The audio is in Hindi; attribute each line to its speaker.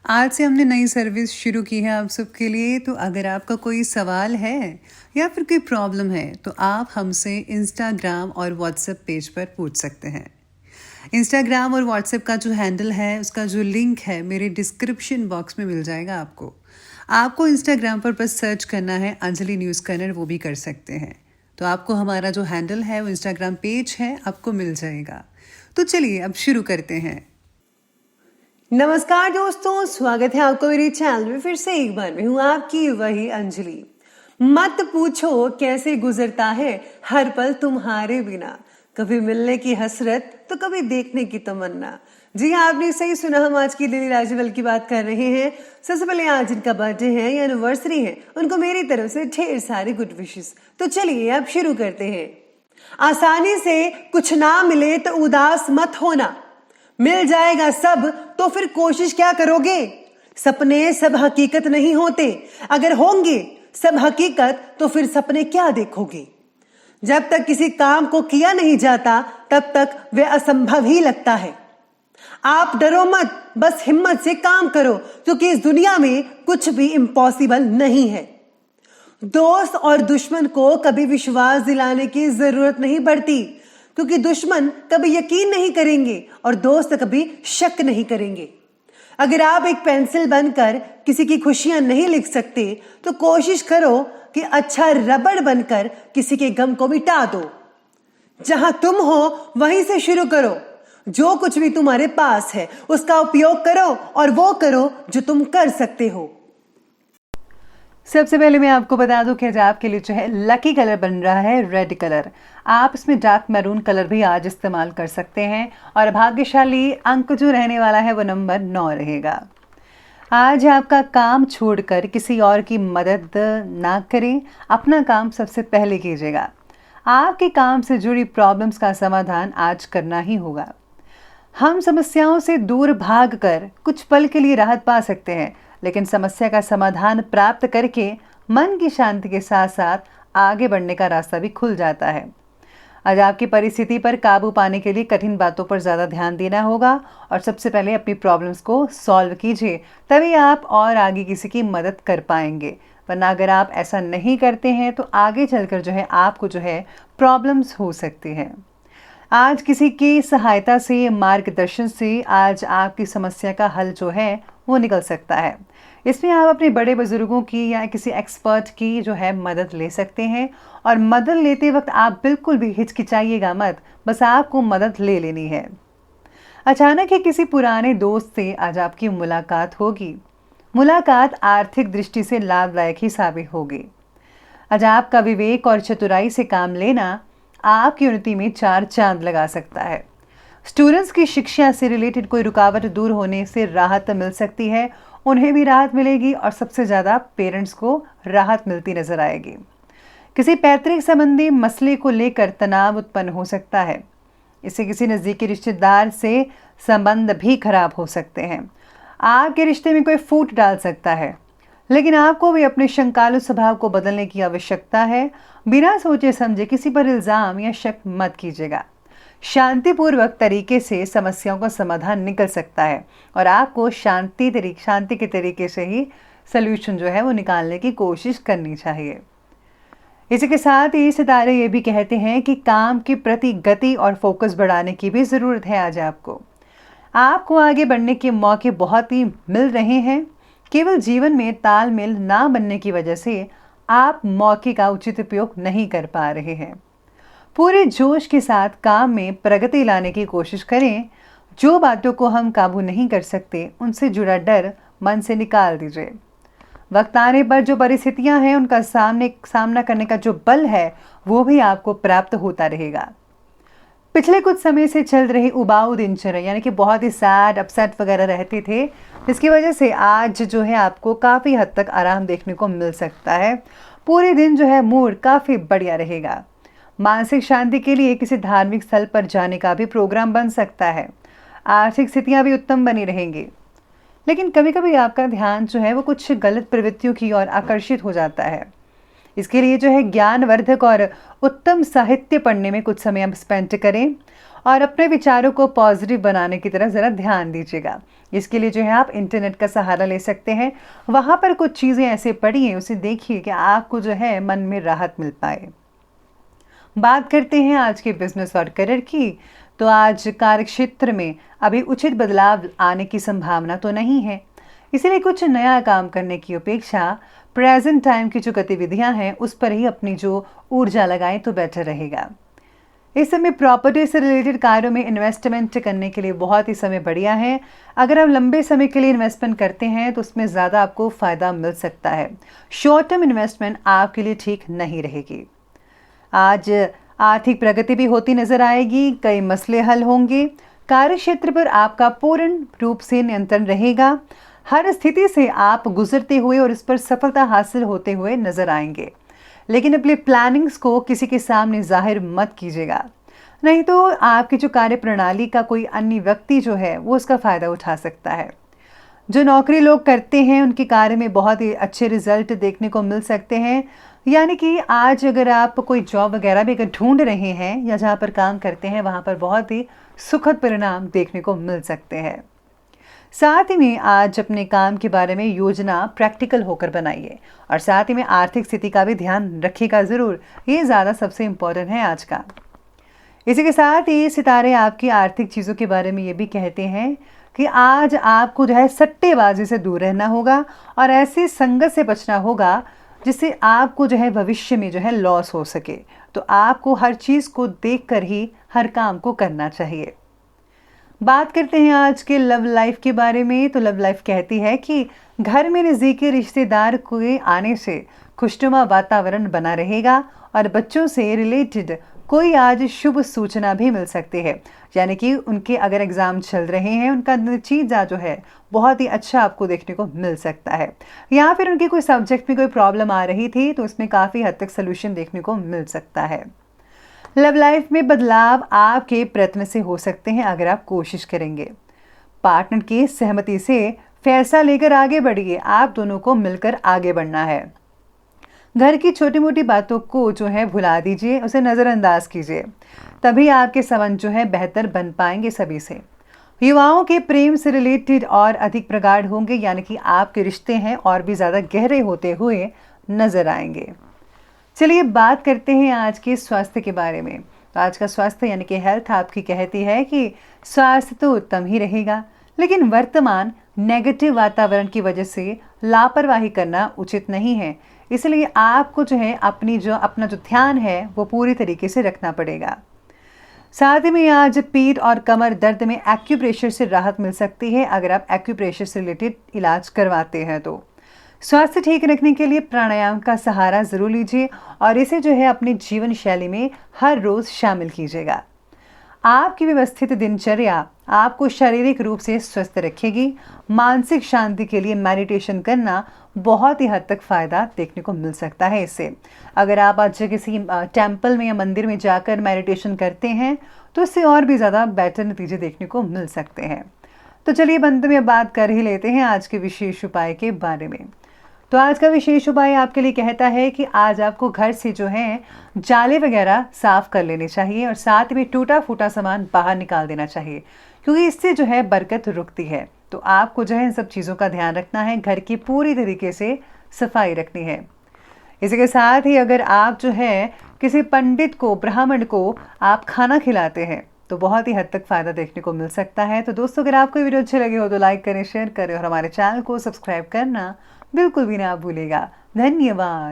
Speaker 1: आज से हमने नई सर्विस शुरू की है आप सबके लिए। तो अगर आपका कोई सवाल है या फिर कोई प्रॉब्लम है तो आप हमसे इंस्टाग्राम और व्हाट्सएप पेज पर पूछ सकते हैं। इंस्टाग्राम और व्हाट्सएप का जो हैंडल है, उसका जो लिंक है, मेरे डिस्क्रिप्शन बॉक्स में मिल जाएगा आपको। आपको इंस्टाग्राम पर बस सर्च करना है अंजलि न्यूज़ कॉर्नर, वो भी कर सकते हैं। तो आपको हमारा जो हैंडल है वो इंस्टाग्राम पेज है, आपको मिल जाएगा। तो चलिए अब शुरू करते हैं।
Speaker 2: नमस्कार दोस्तों, स्वागत है आपको मेरे चैनल में फिर से एक बार। मैं हूँ आपकी वही अंजलि। मत पूछो कैसे गुजरता है हर पल तुम्हारे बिना, कभी मिलने की हसरत तो कभी देखने की तमन्ना। जी हाँ, आपने सही सुना, हम आज की लिली राजवल की बात कर रहे हैं। सबसे पहले आज जिनका बर्थडे है या एनिवर्सरी है, उनको मेरी तरफ से ढेर सारे गुड विशेस। तो चलिए अब शुरू करते हैं। आसानी से कुछ ना मिले तो उदास मत होना, मिल जाएगा सब तो फिर कोशिश क्या करोगे। सपने सब हकीकत नहीं होते, अगर होंगे सब हकीकत तो फिर सपने क्या देखोगे। जब तक किसी काम को किया नहीं जाता तब तक वह असंभव ही लगता है। आप डरो मत, बस हिम्मत से काम करो, क्योंकि इस दुनिया में कुछ भी इम्पॉसिबल नहीं है। दोस्त और दुश्मन को कभी विश्वास दिलाने की जरूरत नहीं पड़ती, क्योंकि दुश्मन कभी यकीन नहीं करेंगे और दोस्त कभी शक नहीं करेंगे। अगर आप एक पेंसिल बनकर किसी की खुशियां नहीं लिख सकते तो कोशिश करो कि अच्छा रबड़ बनकर किसी के गम को मिटा दो। जहां तुम हो वहीं से शुरू करो। जो कुछ भी तुम्हारे पास है उसका उपयोग करो और वो करो जो तुम कर सकते हो।
Speaker 1: सबसे पहले मैं आपको बता दूं कि आज आपके लिए जो है लकी कलर बन रहा है रेड कलर। आप इसमें डार्क मैरून कलर भी आज इस्तेमाल कर सकते हैं और भाग्यशाली अंक जो रहने वाला है वो नंबर 9 रहेगा। आज आपका काम छोड़कर किसी और की मदद ना करें, अपना काम सबसे पहले कीजिएगा। आपके काम से जुड़ी प्रॉब्लम्स का समाधान आज करना ही होगा। हम समस्याओं से दूर भागकर कुछ पल के लिए राहत पा सकते हैं, लेकिन समस्या का समाधान प्राप्त करके मन की शांति के साथ साथ आगे बढ़ने का रास्ता भी खुल जाता है। आज आपकी परिस्थिति पर काबू पाने के लिए कठिन बातों पर ज़्यादा ध्यान देना होगा और सबसे पहले अपनी प्रॉब्लम्स को सॉल्व कीजिए, तभी आप और आगे किसी की मदद कर पाएंगे। वरना अगर आप ऐसा नहीं करते हैं तो आगे चलकर जो है आपको जो है प्रॉब्लम्स हो सकती हैं। आज किसी की सहायता से, मार्गदर्शन से आज आपकी समस्या का हल जो है वो निकल सकता है। इसमें आप अपने बड़े बुजुर्गों की या किसी एक्सपर्ट की जो है मदद ले सकते हैं और मदद लेते वक्त आप बिल्कुल भी हिचकिचाइएगा मत, बस आपको मदद ले लेनी है। अचानक ही किसी पुराने दोस्त से आज आपकी मुलाकात होगी। मुलाकात आर्थिक दृष्टि से लाभदायक ही साबित होगी। आज आपका विवेक और चतुराई से काम लेना आपकी उन्नति में 4 चांद लगा सकता है। स्टूडेंट्स की शिक्षा से रिलेटेड कोई रुकावट दूर होने से राहत मिल सकती है, उन्हें भी राहत मिलेगी और सबसे ज़्यादा पेरेंट्स को राहत मिलती नजर आएगी। किसी पैतृक संबंधी मसले को लेकर तनाव उत्पन्न हो सकता है। इससे किसी नज़दीकी रिश्तेदार से संबंध भी खराब हो सकते हैं। आपके रिश्ते में कोई फूट डाल सकता है, लेकिन आपको भी अपने शंकालु स्वभाव को बदलने की आवश्यकता है। बिना सोचे समझे किसी पर इल्ज़ाम या शक मत कीजिएगा। शांतिपूर्वक तरीके से समस्याओं का समाधान निकल सकता है और आपको शांति के तरीके से ही सल्यूशन जो है वो निकालने की कोशिश करनी चाहिए। इसी के साथ ही सितारे ये भी कहते हैं कि काम के प्रति गति और फोकस बढ़ाने की भी ज़रूरत है। आज आपको आगे बढ़ने के मौके बहुत ही मिल रहे हैं। केवल जीवन में तालमेल ना बनने की वजह से आप मौके का उचित उपयोग नहीं कर पा रहे हैं। पूरे जोश के साथ काम में प्रगति लाने की कोशिश करें। जो बातों को हम काबू नहीं कर सकते उनसे जुड़ा डर मन से निकाल दीजिए। वक्त आने पर जो परिस्थितियां हैं उनका सामना करने का जो बल है वो भी आपको प्राप्त होता रहेगा। पिछले कुछ समय से चल रही उबाऊ दिनचर्या, यानी कि बहुत ही सैड अपसेट वगैरह रहते थे, इसकी वजह से आज जो है आपको काफ़ी हद तक आराम देखने को मिल सकता है। पूरे दिन जो है मूड काफ़ी बढ़िया रहेगा। मानसिक शांति के लिए किसी धार्मिक स्थल पर जाने का भी प्रोग्राम बन सकता है। आर्थिक स्थितियां भी उत्तम बनी रहेंगी, लेकिन कभी कभी आपका ध्यान जो है वो कुछ गलत प्रवृत्तियों की ओर आकर्षित हो जाता है। इसके लिए जो है ज्ञानवर्धक और उत्तम साहित्य पढ़ने में कुछ समय आप स्पेंड करें और अपने विचारों को पॉजिटिव बनाने की तरफ ज़रा ध्यान दीजिएगा। इसके लिए जो है आप इंटरनेट का सहारा ले सकते हैं। वहाँ पर कुछ चीज़ें ऐसे पढ़िए, उसे देखिए कि आपको जो है मन में राहत मिल पाए। बात करते हैं आज के बिजनेस और करियर की। तो आज कार्यक्षेत्र में अभी उचित बदलाव आने की संभावना तो नहीं है, इसीलिए कुछ नया काम करने की अपेक्षा प्रेजेंट टाइम की जो गतिविधियां हैं उस पर ही अपनी जो ऊर्जा लगाएं तो बेटर रहेगा। इस समय प्रॉपर्टी से रिलेटेड कार्यों में इन्वेस्टमेंट करने के लिए बहुत ही समय बढ़िया है। अगर आप लंबे समय के लिए इन्वेस्टमेंट करते हैं तो उसमें ज़्यादा आपको फ़ायदा मिल सकता है। शॉर्ट टर्म इन्वेस्टमेंट आपके लिए ठीक नहीं रहेगी। आज आर्थिक प्रगति भी होती नजर आएगी, कई मसले हल होंगे। कार्यक्षेत्र पर आपका पूर्ण रूप से नियंत्रण रहेगा। हर स्थिति से आप गुजरते हुए और इस पर सफलता हासिल होते हुए नजर आएंगे, लेकिन अपनी प्लानिंग्स को किसी के सामने जाहिर मत कीजिएगा, नहीं तो आपकी जो कार्य प्रणाली का कोई अन्य व्यक्ति जो है वो उसका फ़ायदा उठा सकता है। जो नौकरी लोग करते हैं उनके कार्य में बहुत ही अच्छे रिजल्ट देखने को मिल सकते हैं। यानी कि आज अगर आप कोई जॉब वगैरह भी अगर ढूंढ रहे हैं या जहाँ पर काम करते हैं वहाँ पर बहुत ही सुखद परिणाम देखने को मिल सकते हैं। साथ ही में आज अपने काम के बारे में योजना प्रैक्टिकल होकर बनाइए और साथ ही में आर्थिक स्थिति का भी ध्यान रखिएगा ज़रूर, ये ज़्यादा सबसे इम्पोर्टेंट है आज का। इसी के साथ ही सितारे आपकी आर्थिक चीज़ों के बारे में ये भी कहते हैं कि आज आपको जो है सट्टेबाजी से दूर रहना होगा और ऐसी संगत से बचना होगा जिससे आपको जो है भविष्य में जो है लॉस हो सके। तो आपको हर चीज़ को देखकर ही हर काम को करना चाहिए। बात करते हैं आज के लव लाइफ के बारे में। तो लव लाइफ कहती है कि घर में नज़दीकी रिश्तेदार के आने से खुशनुमा वातावरण बना रहेगा और बच्चों से रिलेटेड कोई आज शुभ सूचना भी मिल सकती है। यानी कि उनके अगर एग्ज़ाम चल रहे हैं उनका नतीजा जो है बहुत ही अच्छा आपको देखने को मिल सकता है, या फिर उनके कोई सब्जेक्ट में कोई प्रॉब्लम आ रही थी तो उसमें काफ़ी हद तक सोल्यूशन देखने को मिल सकता है। लव लाइफ में बदलाव आपके प्रयत्न से हो सकते हैं अगर आप कोशिश करेंगे। पार्टनर की सहमति से फैसला लेकर आगे बढ़िए, आप दोनों को मिलकर आगे बढ़ना है। घर की छोटी मोटी बातों को जो है भुला दीजिए, उसे नज़रअंदाज कीजिए, तभी आपके संबंध जो है बेहतर बन पाएंगे सभी से। युवाओं के प्रेम से रिलेटेड और अधिक प्रगाढ़ होंगे, यानी कि आपके रिश्ते हैं और भी ज़्यादा गहरे होते हुए नजर आएंगे। चलिए बात करते हैं आज के स्वास्थ्य के बारे में। तो आज का स्वास्थ्य यानी कि हेल्थ आपकी कहती है कि स्वास्थ्य तो उत्तम ही रहेगा, लेकिन वर्तमान नेगेटिव वातावरण की वजह से लापरवाही करना उचित नहीं है। इसलिए आपको जो है अपना जो ध्यान है वो पूरी तरीके से रखना पड़ेगा। साथ ही में आज पीठ और कमर दर्द में एक्यूप्रेशर से राहत मिल सकती है अगर आप एक्यूप्रेशर से रिलेटेड इलाज करवाते हैं तो। स्वास्थ्य ठीक रखने के लिए प्राणायाम का सहारा जरूर लीजिए और इसे जो है अपनी जीवन शैली में हर रोज शामिल कीजिएगा। आपकी व्यवस्थित दिनचर्या आपको शारीरिक रूप से स्वस्थ रखेगी। मानसिक शांति के लिए मेडिटेशन करना बहुत ही हद तक फ़ायदा देखने को मिल सकता है इससे। अगर आप आज किसी टेम्पल में या मंदिर में जाकर मेडिटेशन करते हैं तो इससे और भी ज़्यादा बेटर नतीजे देखने को मिल सकते हैं। तो चलिए अंत में बात कर ही लेते हैं आज के विशेष उपाय के बारे में। तो आज का विशेष उपाय आपके लिए कहता है कि आज आपको घर से जो है जाले वगैरह साफ कर लेने चाहिए और साथ में टूटा फूटा सामान बाहर निकाल देना चाहिए, क्योंकि इससे जो है बरकत रुकती है। तो आपको जो है इन सब चीज़ों का ध्यान रखना है, घर की पूरी तरीके से सफाई रखनी है। इसी के साथ ही अगर आप जो है किसी पंडित को, ब्राह्मण को आप खाना खिलाते हैं तो बहुत ही हद तक फ़ायदा देखने को मिल सकता है। तो दोस्तों, अगर आपको वीडियो अच्छे लगे हो तो लाइक करें, शेयर करें और हमारे चैनल को सब्सक्राइब करना बिल्कुल भी ना भूलिएगा। धन्यवाद।